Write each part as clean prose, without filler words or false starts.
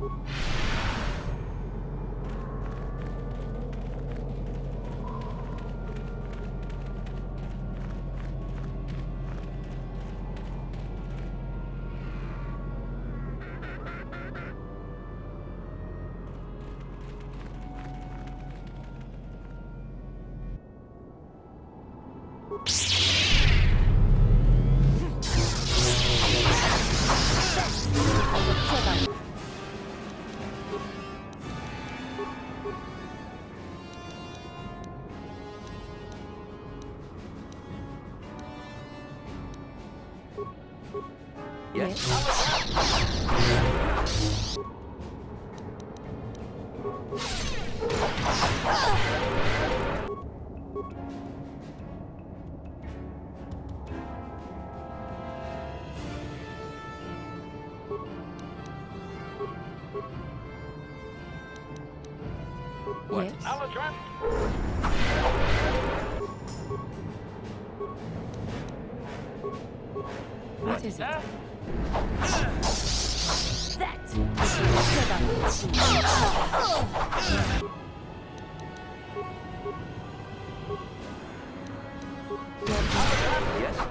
What? Yes. Alacron? What is it? Huh? That is what Yes.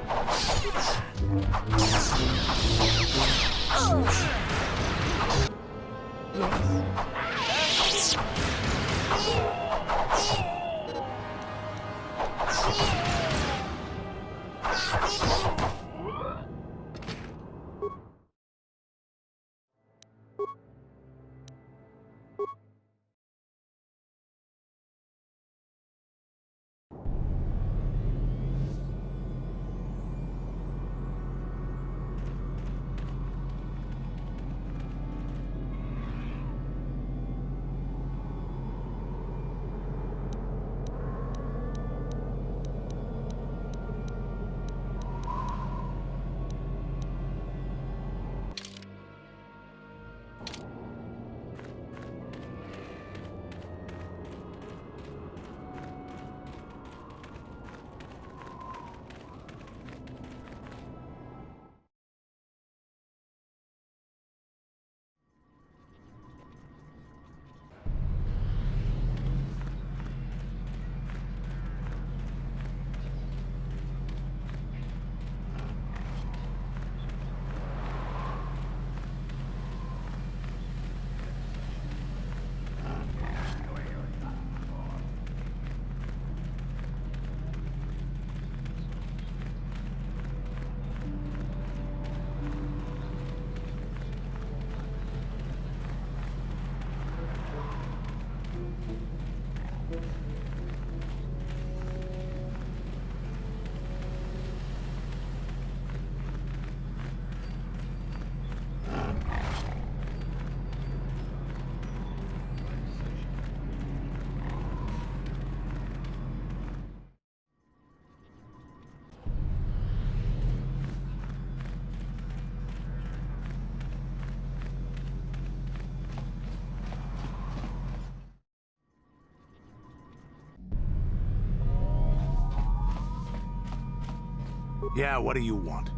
Yeah, what do you want?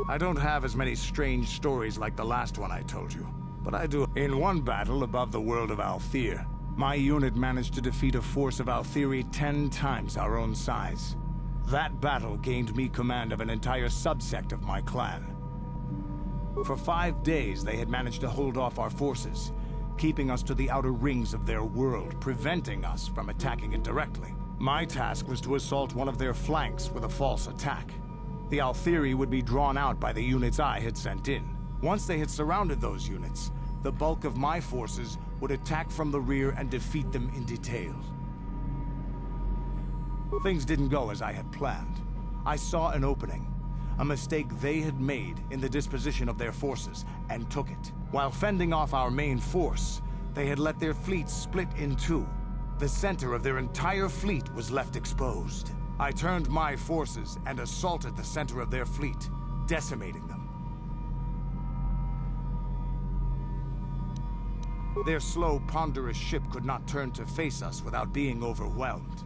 I don't have as many strange stories like the last one I told you, but I do. In one battle above the world of Althir, my unit managed to defeat a force of Althiri 10 times our own size. That battle gained me command of an entire subsect of my clan. For 5 days, they had managed to hold off our forces, keeping us to the outer rings of their world, preventing us from attacking it directly. My task was to assault one of their flanks with a false attack. The Althiri would be drawn out by the units I had sent in. Once they had surrounded those units, the bulk of my forces would attack from the rear and defeat them in detail. Things didn't go as I had planned. I saw an opening, a mistake they had made in the disposition of their forces, and took it. While fending off our main force, they had let their fleet split in two. The center of their entire fleet was left exposed. I turned my forces and assaulted the center of their fleet, decimating them. Their slow, ponderous ship could not turn to face us without being overwhelmed.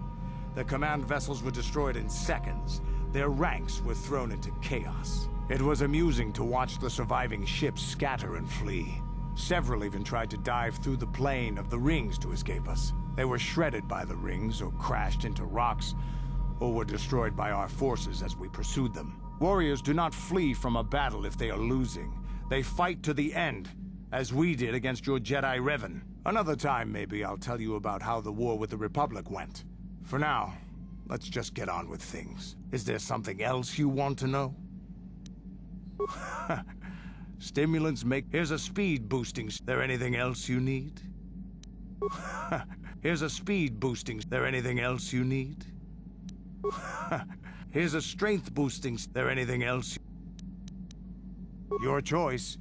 The command vessels were destroyed in seconds. Their ranks were thrown into chaos. It was amusing to watch the surviving ships scatter and flee. Several even tried to dive through the plane of the rings to escape us. They were shredded by the rings, or crashed into rocks, or were destroyed by our forces as we pursued them. Warriors do not flee from a battle if they are losing. They fight to the end, as we did against your Jedi Revan. Another time, maybe, I'll tell you about how the war with the Republic went. For now, let's just get on with things. Is there something else you want to know? Stimulants make... Here's a speed boosting... There anything else you need? Here's a speed boosting... There anything else you need? Here's a strength boosting... There anything else? Your choice.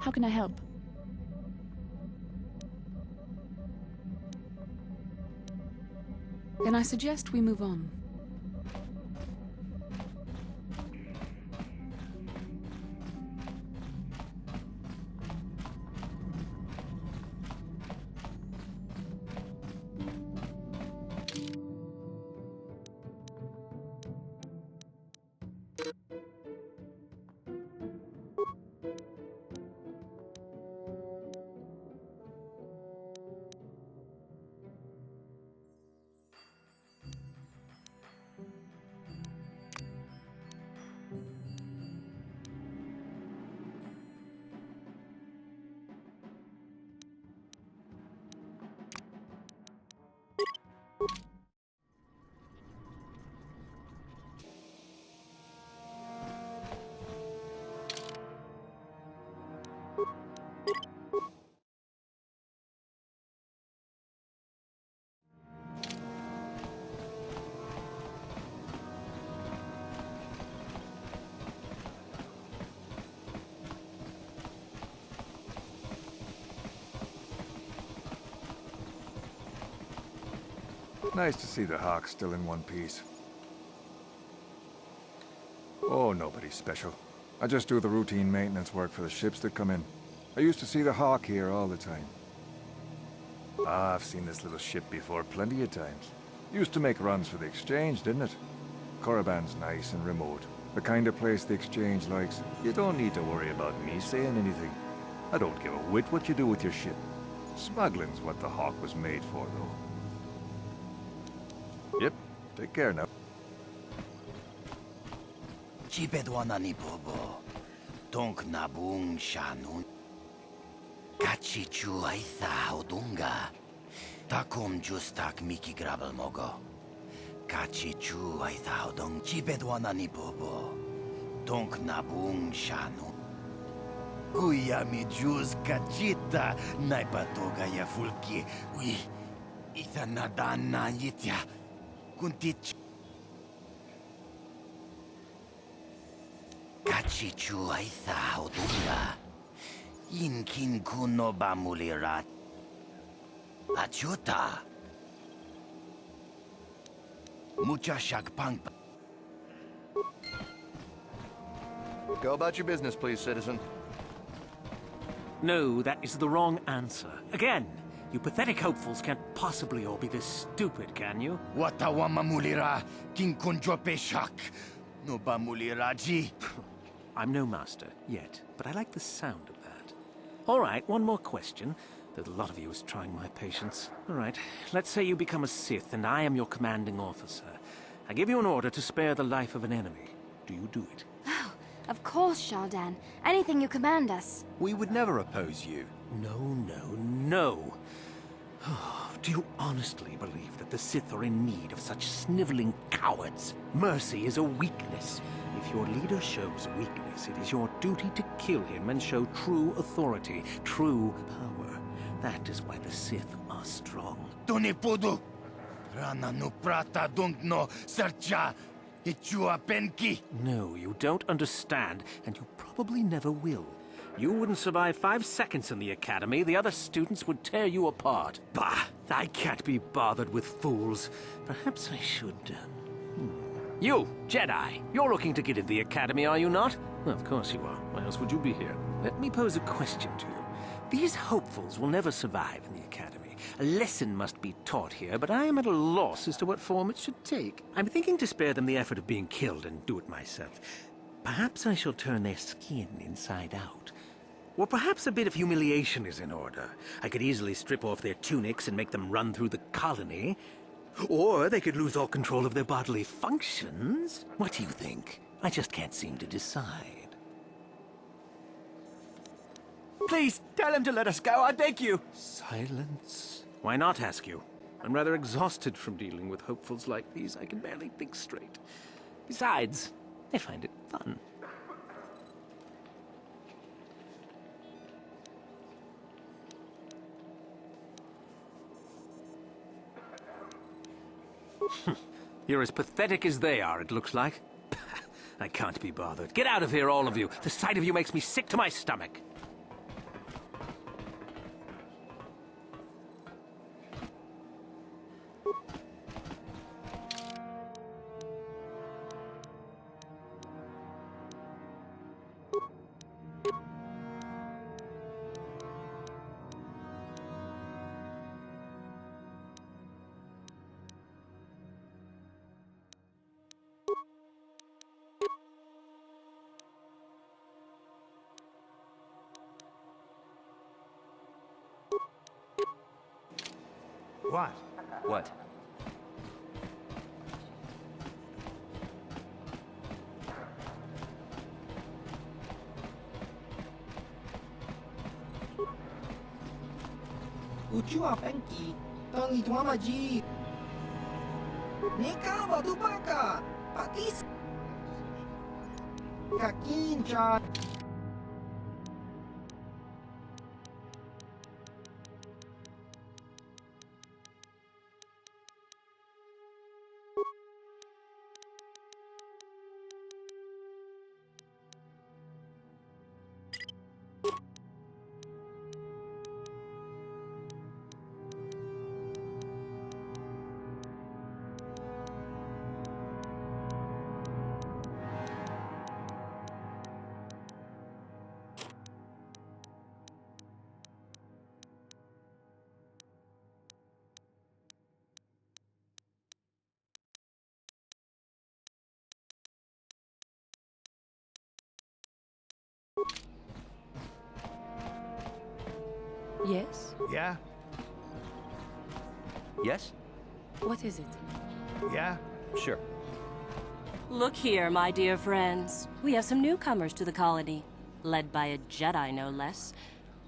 How can I help? Then I suggest we move on. Nice to see the Hawk still in one piece. Oh, nobody special. I just do the routine maintenance work for the ships that come in. I used to see the Hawk here all the time. Ah, I've seen this little ship before plenty of times. Used to make runs for the exchange, didn't it? Korriban's nice and remote. The kind of place the Exchange likes. You don't need to worry about me saying anything. I don't give a whit what you do with your ship. Smuggling's what the Hawk was made for, though. Yep, take care now. Chibedwanani bobo. Donk nabung shanun. Kachichu aitha odunga. Takum justak miki grabel mogo. Kachichu aitha odung chibedwanani bobo. Donk nabung shanun. Kuya mi jus kachita naipatoga ya fulki. Ui, itha nadana yitya. Kuntich. Kachichu aitha odunga. Inkin kuno bamulirat. Achuta. Mucha shagpang. Go about your business, please, citizen. No, that is the wrong answer. Again, you pathetic hopefuls can't possibly all be this stupid, can you? Watawama mulira. King kunjope shak. No bamuliraji. I'm no master, yet, but I like the sound of that. All right, one more question. There's a lot of you is trying my patience. All right, let's say you become a Sith and I am your commanding officer. I give you an order to spare the life of an enemy. Do you do it? Oh, of course, Shaldan. Anything you command us. We would never oppose you. No, no, no. Do you honestly believe that the Sith are in need of such sniveling cowards? Mercy is a weakness. If your leader shows weakness, it is your duty to kill him and show true authority, true power. That is why the Sith are strong. Tunipudu. Rana no prata dunk no sercha. Ichua penki. No, you don't understand, and you probably never will. You wouldn't survive 5 seconds in the academy. The other students would tear you apart. Bah! I can't be bothered with fools. Perhaps I should... You, Jedi, you're looking to get into the academy, are you not? Well, of course you are. Why else would you be here? Let me pose a question to you. These hopefuls will never survive in the academy. A lesson must be taught here, but I am at a loss as to what form it should take. I'm thinking to spare them the effort of being killed and do it myself. Perhaps I shall turn their skin inside out. Or perhaps a bit of humiliation is in order. I could easily strip off their tunics and make them run through the colony. Or they could lose all control of their bodily functions. What do you think? I just can't seem to decide. Please, tell him to let us go, I beg you. Silence. Why not, ask you? I'm rather exhausted from dealing with hopefuls like these. I can barely think straight. Besides, I find it fun. You're as pathetic as they are, it looks like. I can't be bothered. Get out of here, all of you. The sight of you makes me sick to my stomach. What? What? Uchua penki, tangi tuama ji. Nika wadubaka, patis. Kakincha. Yes? Yeah? Yes? What is it? Yeah? Sure. Look here, my dear friends. We have some newcomers to the colony, led by a Jedi, no less.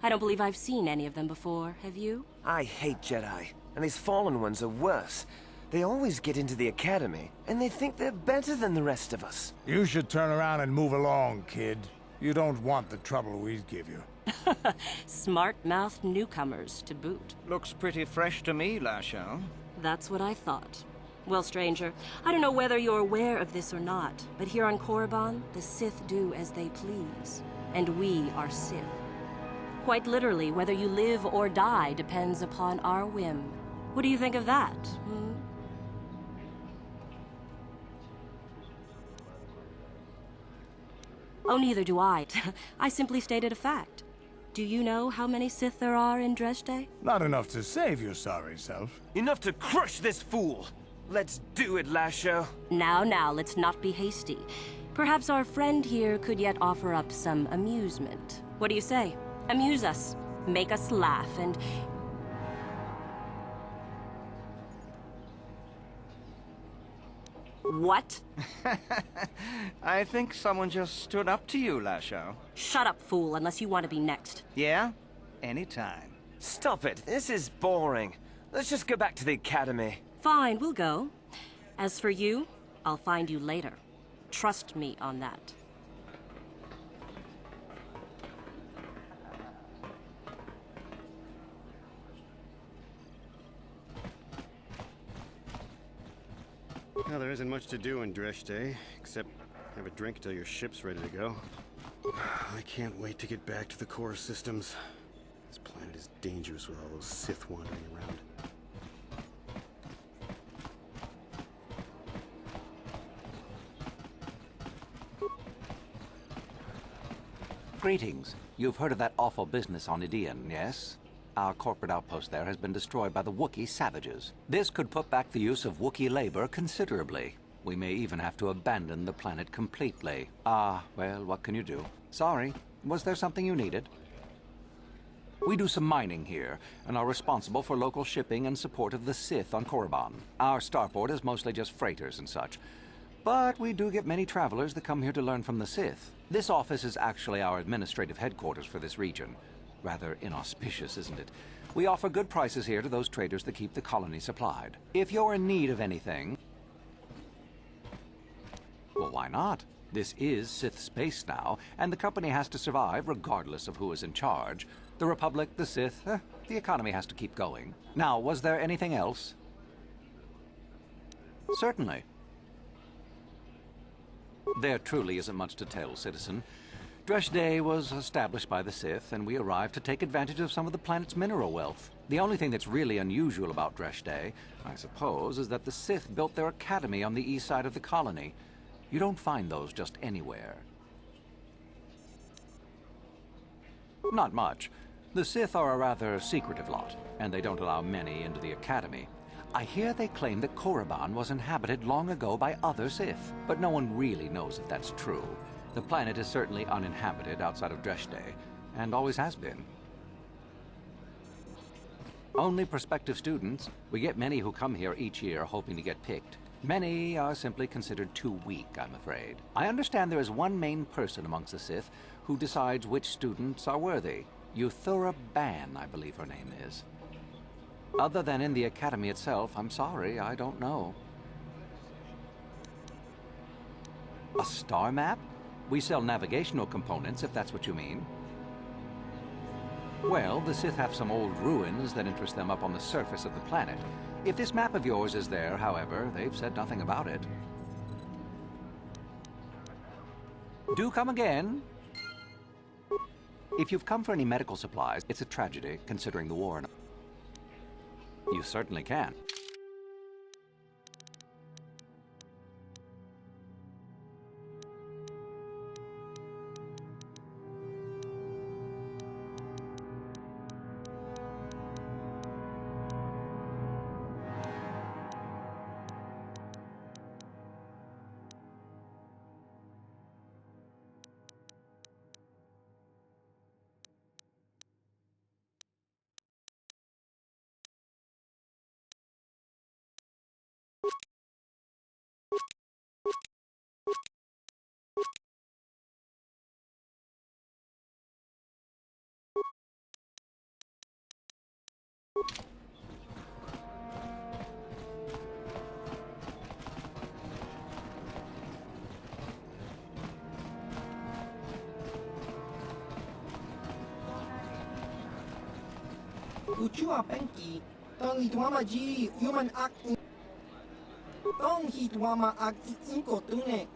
I don't believe I've seen any of them before, have you? I hate Jedi, and these fallen ones are worse. They always get into the academy, and they think they're better than the rest of us. You should turn around and move along, kid. You don't want the trouble we'd give you. Smart-mouthed newcomers, to boot. Looks pretty fresh to me, Lashao. That's what I thought. Well, stranger, I don't know whether you're aware of this or not, but here on Korriban, the Sith do as they please. And we are Sith. Quite literally, whether you live or die depends upon our whim. What do you think of that, hmm? Oh, neither do I. I simply stated a fact. Do you know how many Sith there are in Dresde? Not enough to save your sorry self. Enough to crush this fool! Let's do it, Lasho. Now, let's not be hasty. Perhaps our friend here could yet offer up some amusement. What do you say? Amuse us. Make us laugh and... What? I think someone just stood up to you, Lashao. Shut up, fool, unless you want to be next. Yeah? Anytime. Stop it. This is boring. Let's just go back to the academy. Fine, we'll go. As for you, I'll find you later. Trust me on that. Well, there isn't much to do in Dresde, except have a drink until your ship's ready to go. I can't wait to get back to the core systems. This planet is dangerous with all those Sith wandering around. Greetings. You've heard of that awful business on Idian, yes? Our corporate outpost there has been destroyed by the Wookiee savages. This could put back the use of Wookiee labor considerably. We may even have to abandon the planet completely. Well, what can you do? Sorry. Was there something you needed? We do some mining here, and are responsible for local shipping and support of the Sith on Korriban. Our starport is mostly just freighters and such. But we do get many travelers that come here to learn from the Sith. This office is actually our administrative headquarters for this region. Rather inauspicious, isn't it? We offer good prices here to those traders that keep the colony supplied. If you're in need of anything... well, why not? This is Sith space now, and the company has to survive regardless of who is in charge. The Republic, the Sith, the economy has to keep going. Now, was there anything else? Certainly. There truly isn't much to tell, citizen. Dresde was established by the Sith, and we arrived to take advantage of some of the planet's mineral wealth. The only thing that's really unusual about Dresde, I suppose, is that the Sith built their academy on the east side of the colony. You don't find those just anywhere. Not much. The Sith are a rather secretive lot, and they don't allow many into the academy. I hear they claim that Korriban was inhabited long ago by other Sith, but no one really knows if that's true. The planet is certainly uninhabited outside of Dresde, and always has been. Only prospective students. We get many who come here each year hoping to get picked. Many are simply considered too weak, I'm afraid. I understand there is one main person amongst the Sith who decides which students are worthy. Yuthura Ban, I believe her name is. Other than in the academy itself, I'm sorry, I don't know. A star map? We sell navigational components, if that's what you mean. Well, the Sith have some old ruins that interest them up on the surface of the planet. If this map of yours is there, however, they've said nothing about it. Do come again. If you've come for any medical supplies, it's a tragedy, considering the war. You certainly can. Uchua Penki, Tong Hitwama Ji, Human Act. Tong Hitwama Act Inkotune,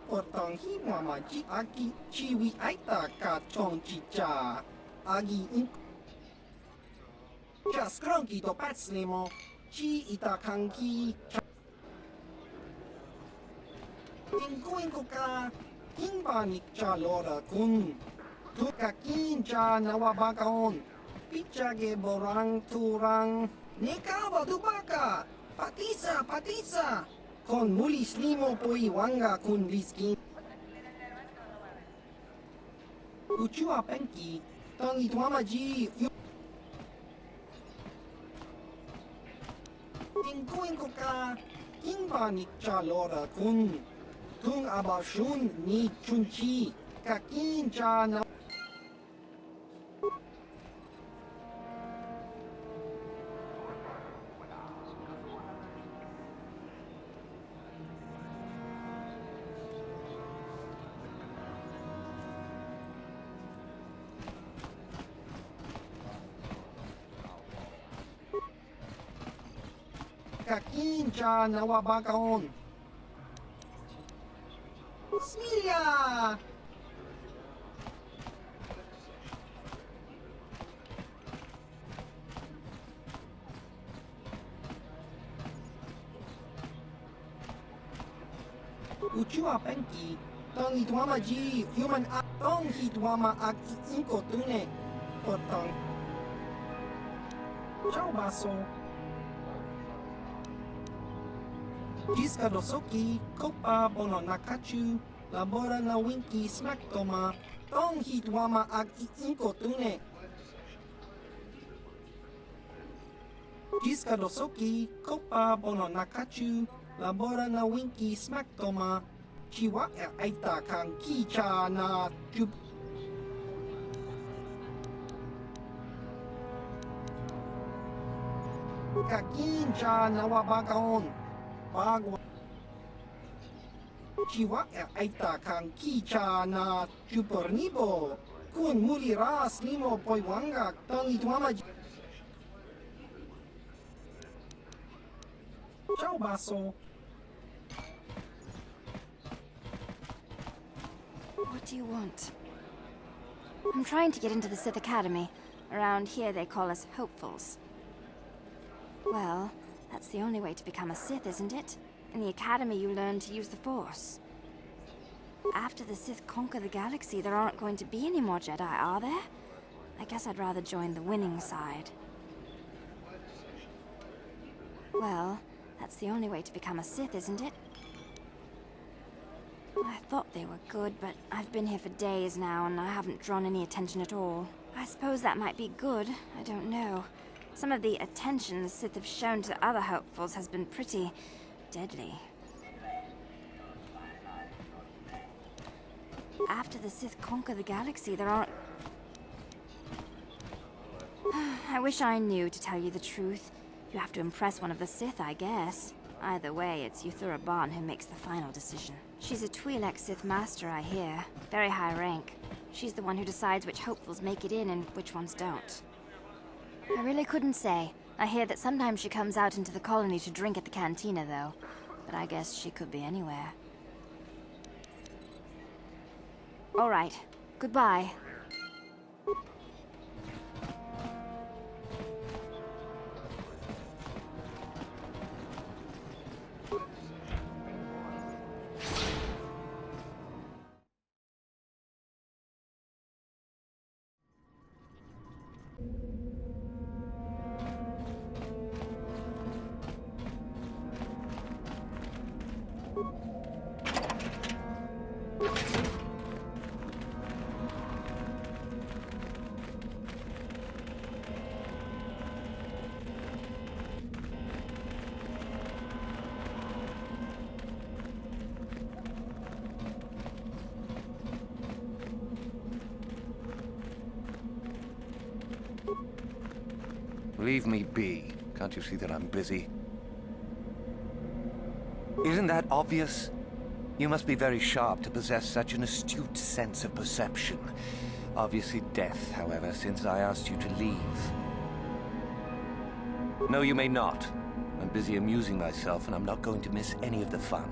or Tong Hitwama Ji Aki Chiwi Aita Ka Chong Chicha, Agi Ink. Just cronky to pats limo, Chi Ita Kanki. Inko ka, Kinbanik Cha Lora Kun, Tukakin Cha Nawabakaon. Pichage borang turang Nekawa dubaka Patisa Kon mulis limo poi wanga kun liskin Uchua Penki Tong Itwama Ji Inko ka Kinbanik Cha Lora Kun Tung Abashun Ni Chunchi Kakin Cha na Kakincha Nawabakaon. Smilia! Uchua Penki, Tong Hitwama Ji, Human Act, Tong Hitwama Act Inkotune, or Tong. Ciao Baso. Jiska Dosoki, Kopa Bono Nakachu, Labora na Winky Smaktoma, Tong Hitwama Ag Inkotune. Jiska Dosoki, Kopa Bono Nakachu, Labora na Winky Smaktoma, Chiwa Aita Kang Kicha na Jub. Kakincha Nawabakaon. Bagwa Chiwa Aita Kang Kicha na Chupornibo Kun Muli Ras Limo Poiwanga Tong Itwama Ciao Baso. What do you want? I'm trying to get into the Sith Academy. Around here they call us hopefuls. Well, that's the only way to become a Sith, isn't it? In the Academy you learn to use the Force. After the Sith conquer the galaxy, there aren't going to be any more Jedi, are there? I guess I'd rather join the winning side. Well, that's the only way to become a Sith, isn't it? I thought they were good, but I've been here for days now and I haven't drawn any attention at all. I suppose that might be good, I don't know. Some of the attention the Sith have shown to other hopefuls has been pretty deadly. After the Sith conquer the galaxy, there aren't... I wish I knew, to tell you the truth. You have to impress one of the Sith, I guess. Either way, it's Yuthura Ban who makes the final decision. She's a Twi'lek Sith Master, I hear. Very high rank. She's the one who decides which hopefuls make it in and which ones don't. I really couldn't say. I hear that sometimes she comes out into the colony to drink at the cantina, though. But I guess she could be anywhere. All right. Goodbye. Leave me be. Can't you see that I'm busy? Isn't that obvious? You must be very sharp to possess such an astute sense of perception. Obviously death, however, since I asked you to leave. No, you may not. I'm busy amusing myself, and I'm not going to miss any of the fun.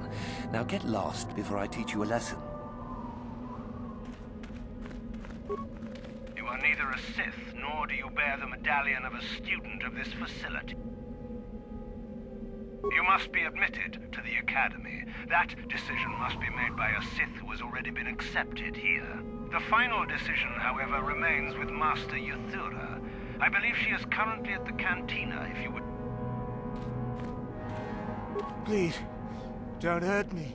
Now get lost before I teach you a lesson. You are neither a Sith, nor do you bear the medallion of a student of this facility. You must be admitted to the Academy. That decision must be made by a Sith who has already been accepted here. The final decision, however, remains with Master Yuthura. I believe she is currently at the cantina, if you would... Please, don't hurt me.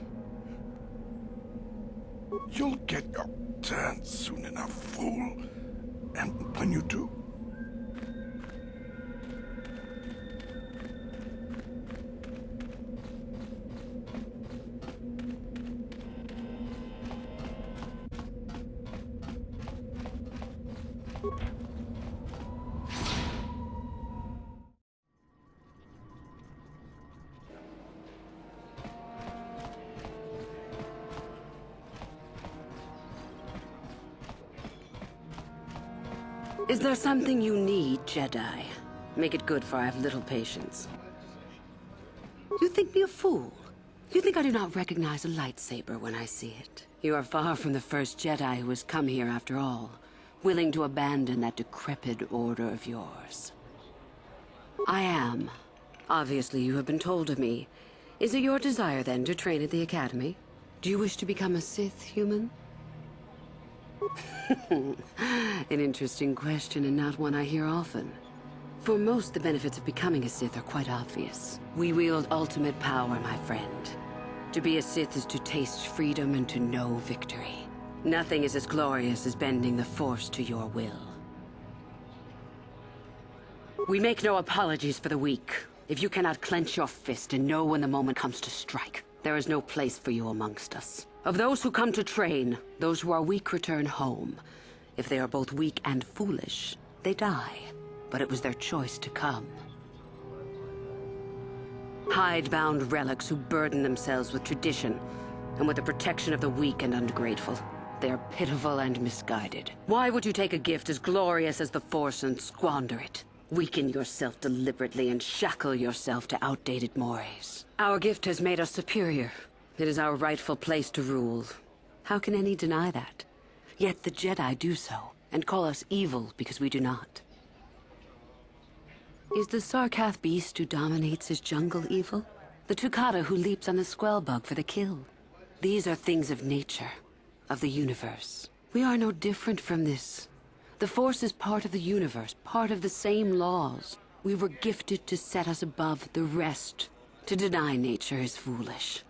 You'll get your turn soon enough, fool. And when you do... Is there something you need, Jedi? Make it good, for I have little patience. You think me a fool? You think I do not recognize a lightsaber when I see it? You are far from the first Jedi who has come here after all, willing to abandon that decrepit order of yours. I am. Obviously, you have been told of me. Is it your desire, then, to train at the Academy? Do you wish to become a Sith human? An interesting question, and not one I hear often. For most, the benefits of becoming a Sith are quite obvious. We wield ultimate power, my friend. To be a Sith is to taste freedom and to know victory. Nothing is as glorious as bending the Force to your will. We make no apologies for the weak. If you cannot clench your fist and know when the moment comes to strike, there is no place for you amongst us. Of those who come to train, those who are weak return home. If they are both weak and foolish, they die. But it was their choice to come. Hidebound relics who burden themselves with tradition and with the protection of the weak and ungrateful. They are pitiful and misguided. Why would you take a gift as glorious as the Force and squander it? Weaken yourself deliberately and shackle yourself to outdated mores. Our gift has made us superior. It is our rightful place to rule. How can any deny that? Yet the Jedi do so, and call us evil because we do not. Is the Sarkath beast who dominates his jungle evil? The Tukata who leaps on the Squellbug for the kill? These are things of nature, of the universe. We are no different from this. The Force is part of the universe, part of the same laws. We were gifted to set us above the rest. To deny nature is foolish.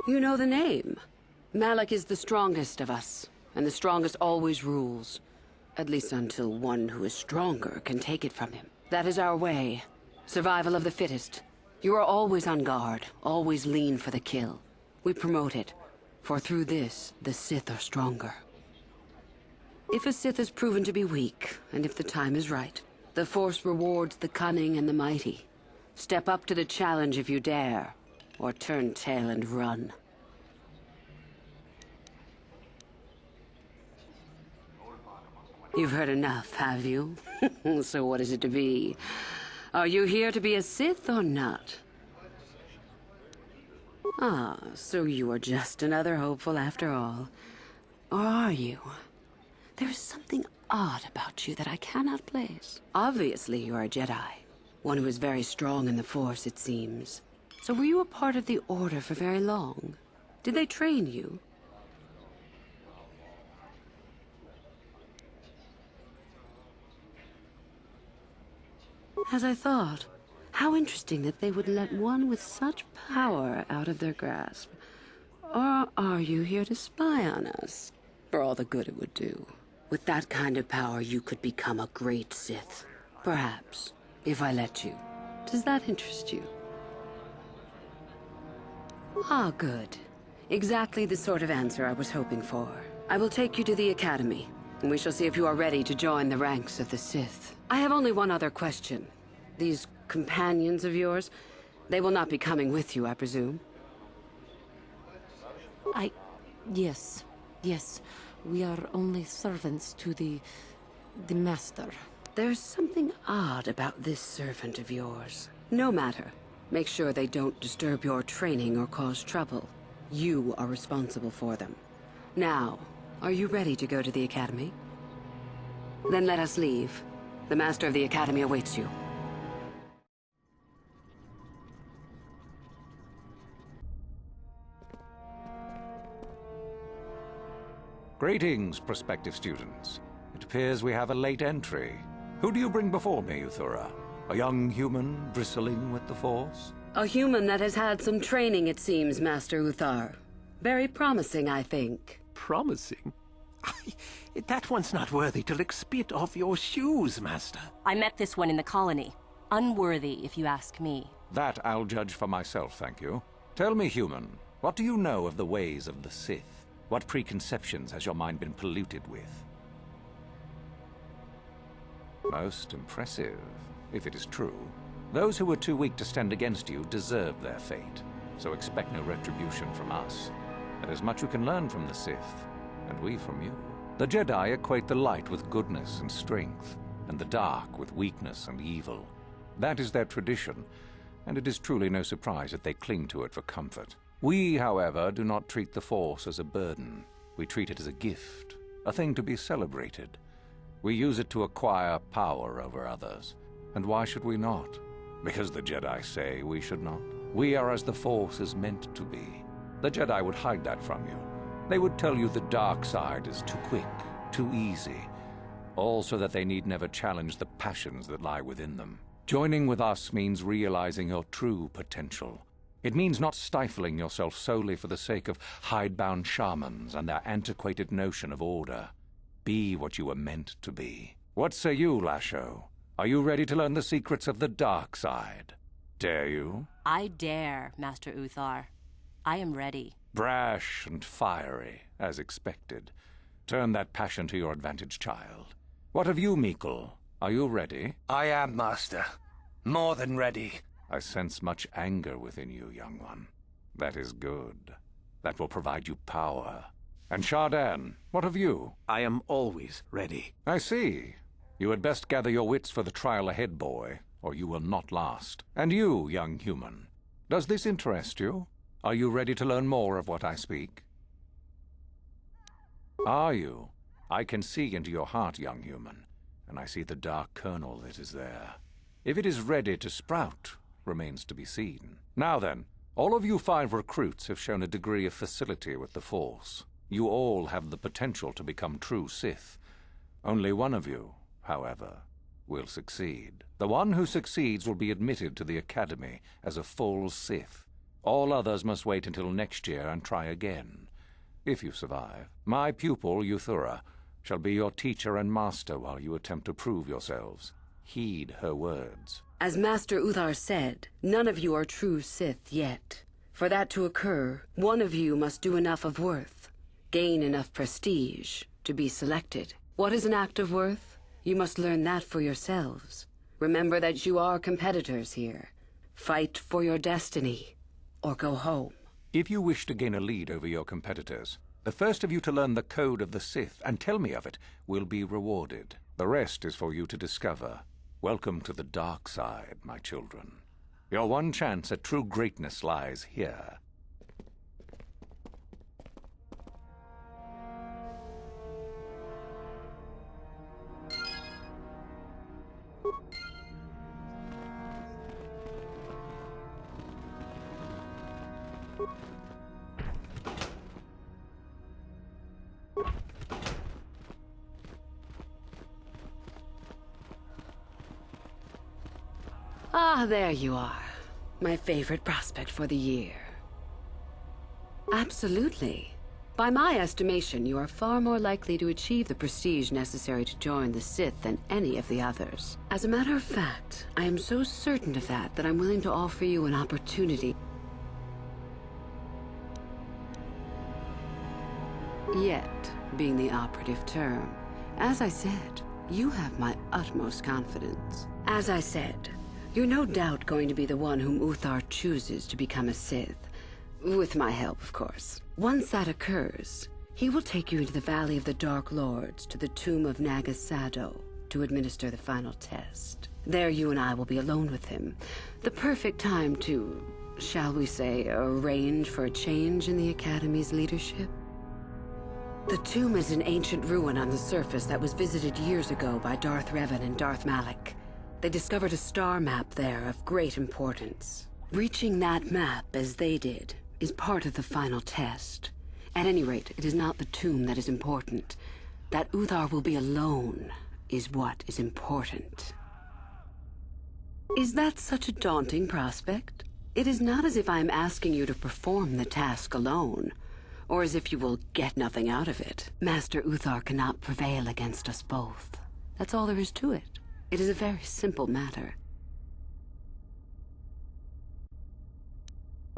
You know the name. Malak is the strongest of us, and the strongest always rules. At least until one who is stronger can take it from him. That is our way. Survival of the fittest. You are always on guard, always lean for the kill. We promote it, for through this, the Sith are stronger. If a Sith is proven to be weak, and if the time is right, the Force rewards the cunning and the mighty. Step up to the challenge if you dare, or turn tail and run. You've heard enough, have you? So what is it to be? Are you here to be a Sith or not? Ah, so you are just another hopeful after all. Or are you? There is something odd about you that I cannot place. Obviously, you are a Jedi. One who is very strong in the Force, it seems. So were you a part of the Order for very long? Did they train you? As I thought. How interesting that they would let one with such power out of their grasp. Or are you here to spy on us? For all the good it would do. With that kind of power, you could become a great Sith. Perhaps, if I let you. Does that interest you? Ah, good. Exactly the sort of answer I was hoping for. I will take you to the Academy, and we shall see if you are ready to join the ranks of the Sith. I have only one other question. These companions of yours, they will not be coming with you, I presume? Yes. Yes. We are only servants to the Master. There's something odd about this servant of yours. No matter. Make sure they don't disturb your training or cause trouble. You are responsible for them. Now, are you ready to go to the Academy? Then let us leave. The Master of the Academy awaits you. Greetings, prospective students. It appears we have a late entry. Who do you bring before me, Uthura? A young human bristling with the Force? A human that has had some training, it seems, Master Uthar. Very promising, I think. Promising? That one's not worthy to lick spit off your shoes, Master. I met this one in the colony. Unworthy, if you ask me. That I'll judge for myself, thank you. Tell me, human, what do you know of the ways of the Sith? What preconceptions has your mind been polluted with? Most impressive, if it is true. Those who were too weak to stand against you deserve their fate, so expect no retribution from us. There's much you can learn from the Sith, and we from you. The Jedi equate the light with goodness and strength, and the dark with weakness and evil. That is their tradition, and it is truly no surprise that they cling to it for comfort. We, however, do not treat the Force as a burden. We treat it as a gift, a thing to be celebrated. We use it to acquire power over others. And why should we not? Because the Jedi say we should not. We are as the Force is meant to be. The Jedi would hide that from you. They would tell you the dark side is too quick, too easy, all so that they need never challenge the passions that lie within them. Joining with us means realizing your true potential. It means not stifling yourself solely for the sake of hidebound shamans and their antiquated notion of order. Be what you were meant to be. What say you, Lasho? Are you ready to learn the secrets of the dark side? Dare you? I dare, Master Uthar. I am ready. Brash and fiery, as expected. Turn that passion to your advantage, child. What of you, Meekle? Are you ready? I am, Master. More than ready. I sense much anger within you, young one. That is good. That will provide you power. And Shardan, what of you? I am always ready. I see. You had best gather your wits for the trial ahead, boy, or you will not last. And you, young human, does this interest you? Are you ready to learn more of what I speak? Are you? I can see into your heart, young human, and I see the dark kernel that is there. If it is ready to sprout, remains to be seen. Now then, all of you 5 recruits have shown a degree of facility with the Force. You all have the potential to become true Sith. Only one of you, however, will succeed. The one who succeeds will be admitted to the Academy as a full Sith. All others must wait until next year and try again. If you survive, my pupil, Uthura, shall be your teacher and master while you attempt to prove yourselves. Heed her words. As Master Uthar said, none of you are true Sith yet. For that to occur, one of you must do enough of worth, gain enough prestige, to be selected. What is an act of worth? You must learn that for yourselves. Remember that you are competitors here. Fight for your destiny, or go home. If you wish to gain a lead over your competitors, the first of you to learn the code of the Sith and tell me of it will be rewarded. The rest is for you to discover. Welcome to the dark side, my children. Your one chance at true greatness lies here. Ah, there you are. My favorite prospect for the year. Absolutely. By my estimation, you are far more likely to achieve the prestige necessary to join the Sith than any of the others. As a matter of fact, I am so certain of that I'm willing to offer you an opportunity. Yet being the operative term. As I said, you have my utmost confidence. As I said, you're no doubt going to be the one whom Uthar chooses to become a Sith. With my help, of course. Once that occurs, he will take you into the Valley of the Dark Lords to the tomb of Naga Sadow to administer the final test. There you and I will be alone with him. The perfect time to, shall we say, arrange for a change in the Academy's leadership. The tomb is an ancient ruin on the surface that was visited years ago by Darth Revan and Darth Malak. They discovered a star map there of great importance. Reaching that map, as they did, is part of the final test. At any rate, it is not the tomb that is important. That Uthar will be alone is what is important. Is that such a daunting prospect? It is not as if I am asking you to perform the task alone, or as if you will get nothing out of it. Master Uthar cannot prevail against us both. That's all there is to it. It is a very simple matter.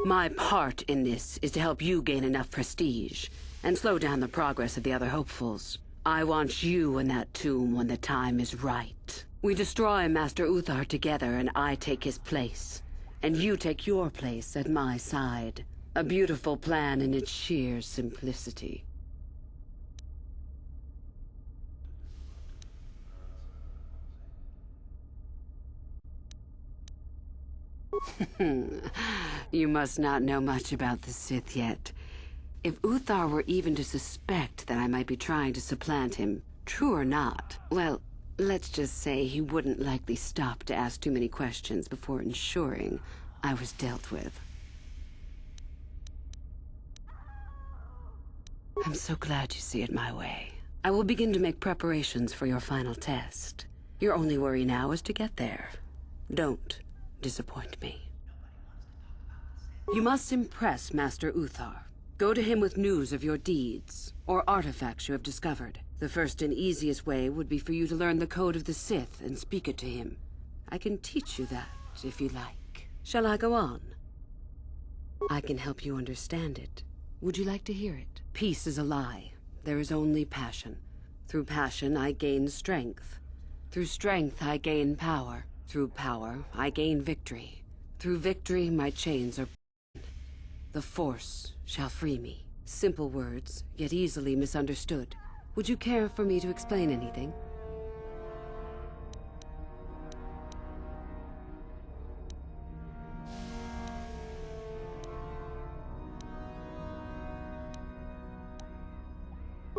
My part in this is to help you gain enough prestige and slow down the progress of the other hopefuls. I want you in that tomb when the time is right. We destroy Master Uthar together and I take his place. And you take your place at my side. A beautiful plan in its sheer simplicity. You must not know much about the Sith yet. If Uthar were even to suspect that I might be trying to supplant him, true or not, well, let's just say he wouldn't likely stop to ask too many questions before ensuring I was dealt with. I'm so glad you see it my way. I will begin to make preparations for your final test. Your only worry now is to get there. Don't disappoint me. You must impress Master Uthar. Go to him with news of your deeds, or artifacts you have discovered. The first and easiest way would be for you to learn the code of the Sith and speak it to him. I can teach you that, if you like. Shall I go on? I can help you understand it. Would you like to hear it? Peace is a lie. There is only passion. Through passion, I gain strength. Through strength, I gain power. Through power, I gain victory. Through victory, my chains are broken. The Force shall free me. Simple words, yet easily misunderstood. Would you care for me to explain anything?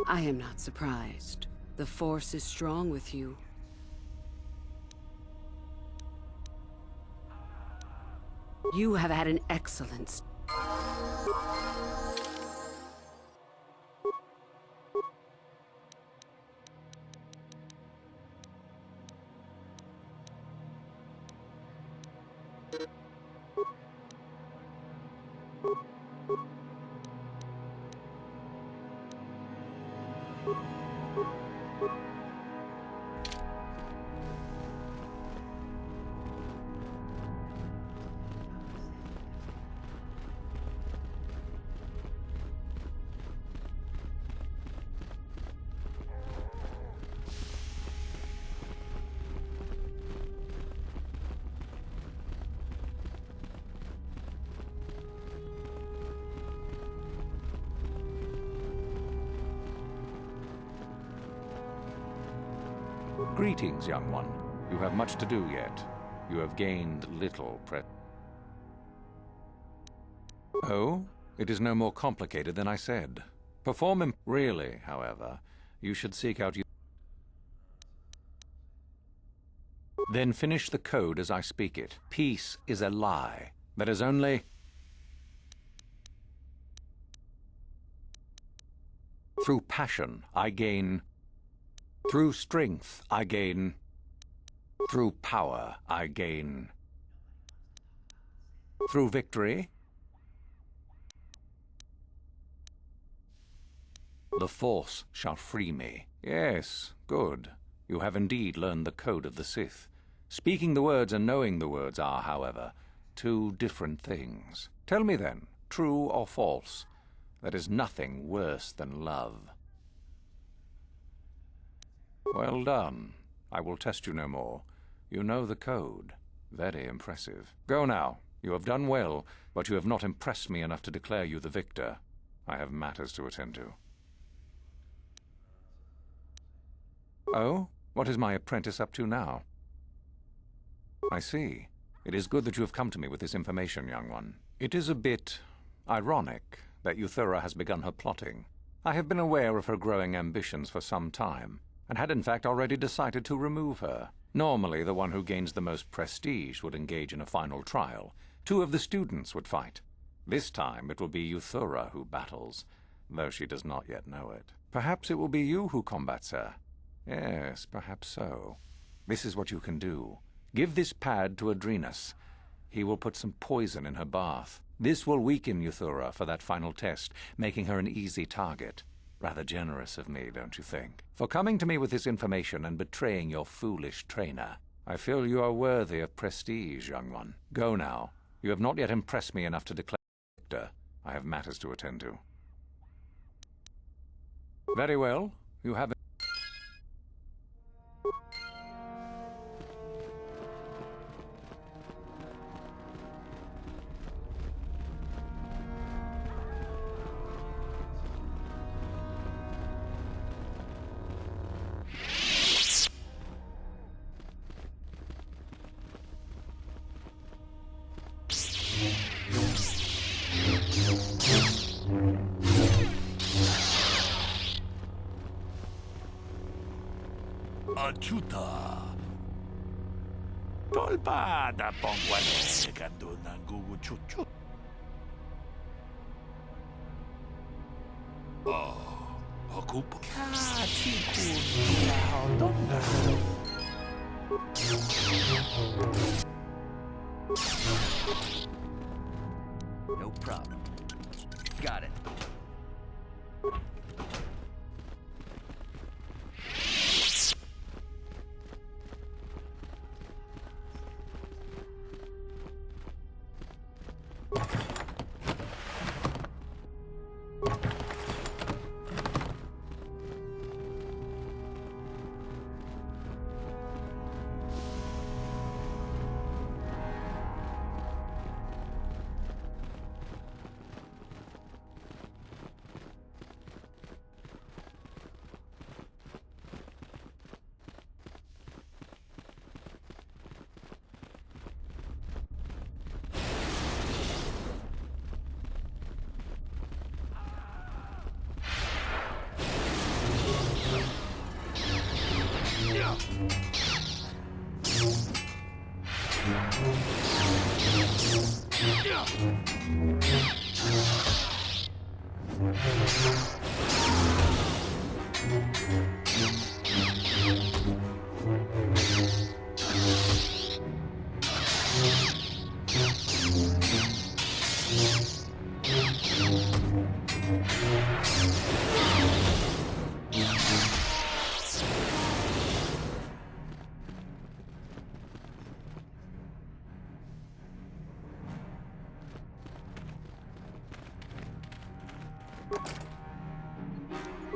I am not surprised. The Force is strong with you. You have had an excellent... Greetings, young one. You have much to do yet. You have gained little Oh? It is no more complicated than I said. Really, however, you should seek out Then finish the code as I speak it. Peace is a lie. That is only... Through passion, I gain... Through strength, I gain... Through power, I gain... Through victory... The Force shall free me. Yes, good. You have indeed learned the code of the Sith. Speaking the words and knowing the words are, however, two different things. Tell me then, true or false, There is nothing worse than love. Well done. I will test you no more. You know the code. Very impressive. Go now. You have done well, but you have not impressed me enough to declare you the victor. I have matters to attend to. Oh? What is my apprentice up to now? I see. It is good that you have come to me with this information, young one. It is a bit ironic that Euthura has begun her plotting. I have been aware of her growing ambitions for some time, and had in fact already decided to remove her. Normally, the one who gains the most prestige would engage in a final trial. 2 of the students would fight. This time it will be Euthura who battles, though she does not yet know it. Perhaps it will be you who combats her. Yes, perhaps so. This is what you can do. Give this pad to Adrenas. He will put some poison in her bath. This will weaken Euthura for that final test, making her an easy target. Rather generous of me, don't you think? For coming to me with this information and betraying your foolish trainer. I feel you are worthy of prestige, young one. Go now. You have not yet impressed me enough to declare victor. I have matters to attend to. Very well. You have... Ajuta. Tolpa da pongwane kando ng guguchuchut. Oh, aku pekacikun laudonda. No problem. Got it.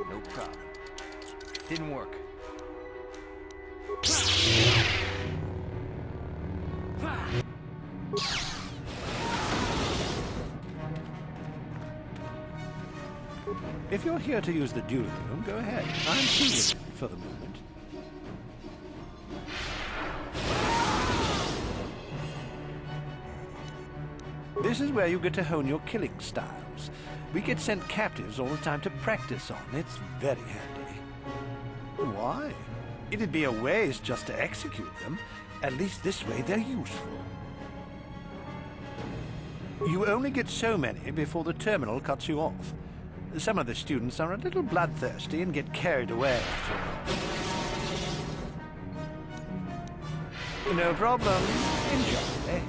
No problem. Didn't work. If you're here to use the dueling room, go ahead. I'm through with it for the moment. This is where you get to hone your killing styles. We get sent captives all the time to practice on. It's very handy. Why? It'd be a waste just to execute them. At least this way they're useful. You only get so many before the terminal cuts you off. Some of the students are a little bloodthirsty and get carried away after all. No problem. Enjoy.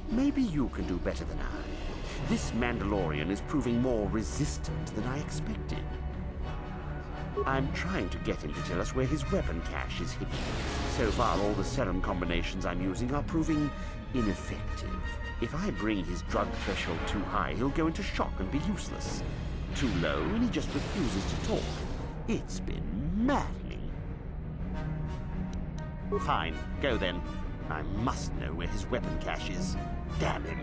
Maybe you can do better than I. This Mandalorian is proving more resistant than I expected. I'm trying to get him to tell us where his weapon cache is hidden. So far, all the serum combinations I'm using are proving ineffective. If I bring his drug threshold too high, he'll go into shock and be useless. Too low, and he just refuses to talk. It's been maddening. Fine, go then. I must know where his weapon cache is. Damn him.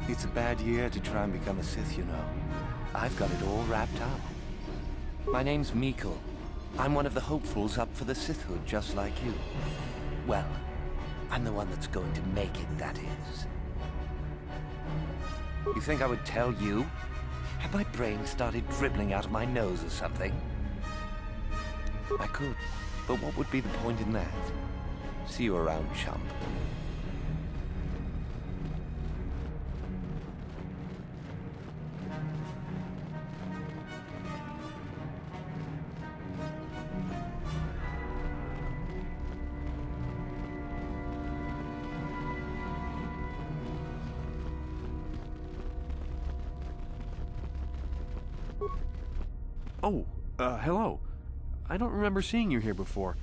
It's a bad year to try and become a Sith, you know. I've got it all wrapped up. My name's Meekle. I'm one of the hopefuls up for the Sithhood, just like you. Well, I'm the one that's going to make it, that is. You think I would tell you? Had my brain started dribbling out of my nose or something? I could, but what would be the point in that? See you around, chump. Oh, hello. I don't remember seeing you here before.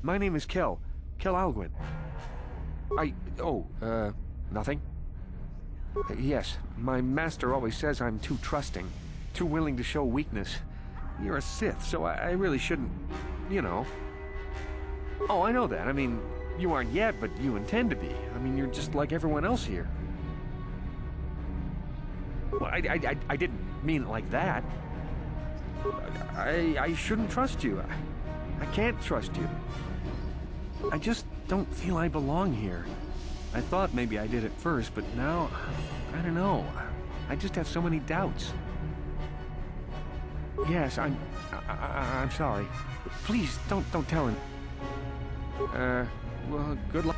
My name is Kel Alguin. Nothing? Yes, my master always says I'm too trusting, too willing to show weakness. You're a Sith, so I really shouldn't, you know. Oh, I know that. I mean, you aren't yet, but you intend to be. I mean, you're just like everyone else here. Well, I didn't mean it like that. I shouldn't trust you. I can't trust you. I just don't feel I belong here. I thought maybe I did at first, but now, I don't know. I just have so many doubts. Yes, I'm sorry. Please, don't tell him. Well, good luck.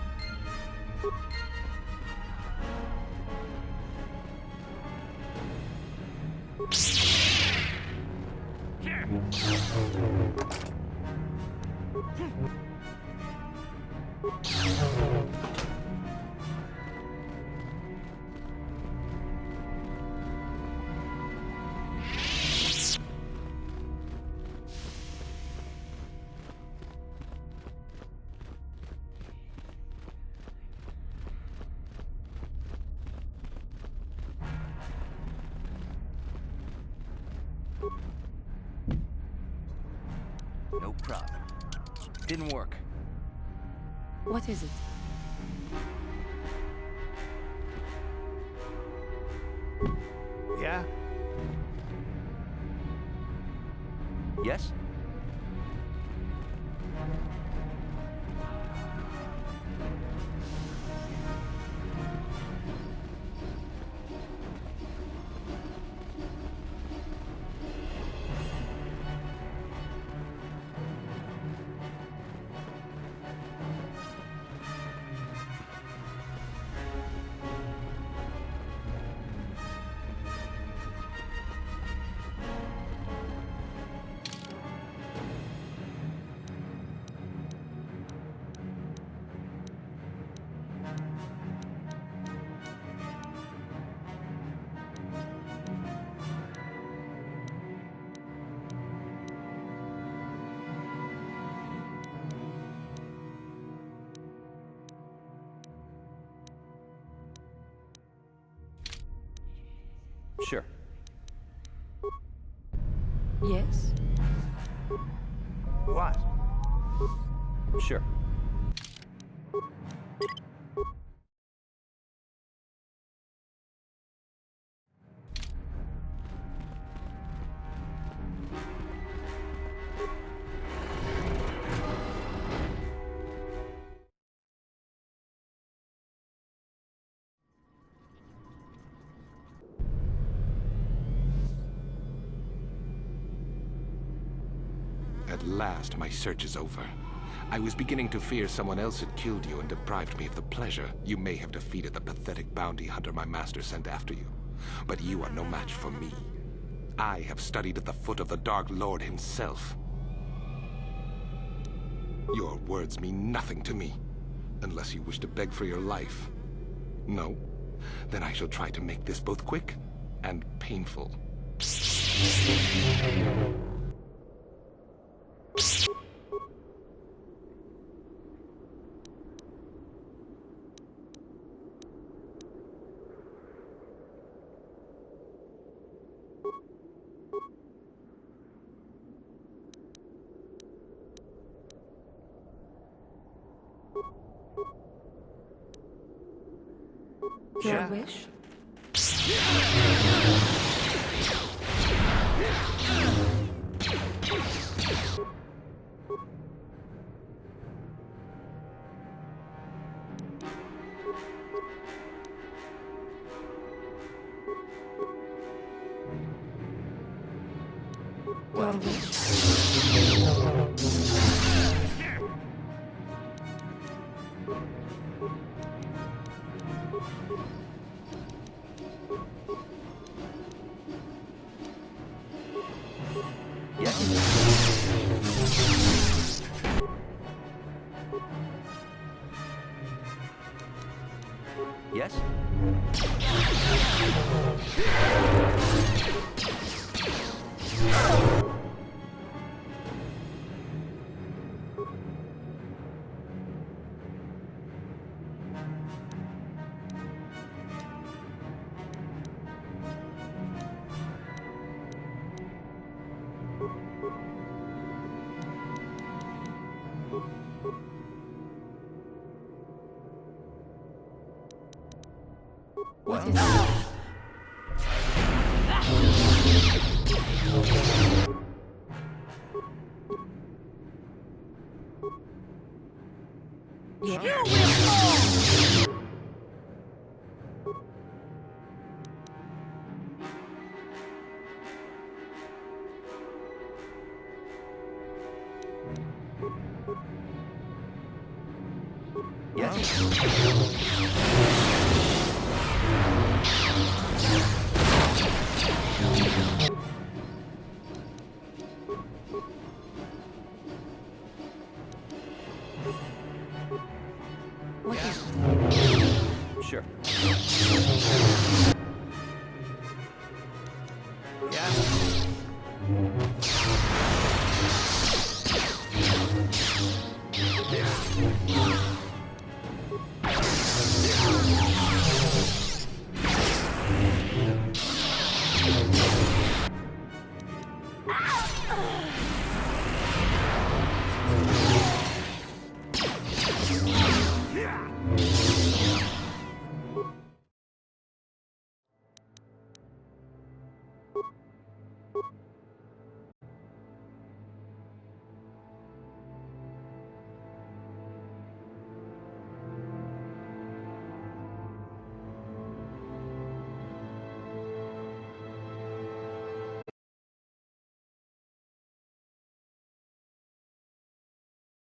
No problem. Didn't work. What is it? Yeah? Yes? Yes? What? Sure. At last, my search is over. I was beginning to fear someone else had killed you and deprived me of the pleasure you may have defeated the pathetic bounty hunter my master sent after you. But you are no match for me. I have studied at the foot of the Dark Lord himself. Your words mean nothing to me, unless you wish to beg for your life. No? Then I shall try to make this both quick and painful. Your wish? Your Yes? What is it? You will fall! Yes?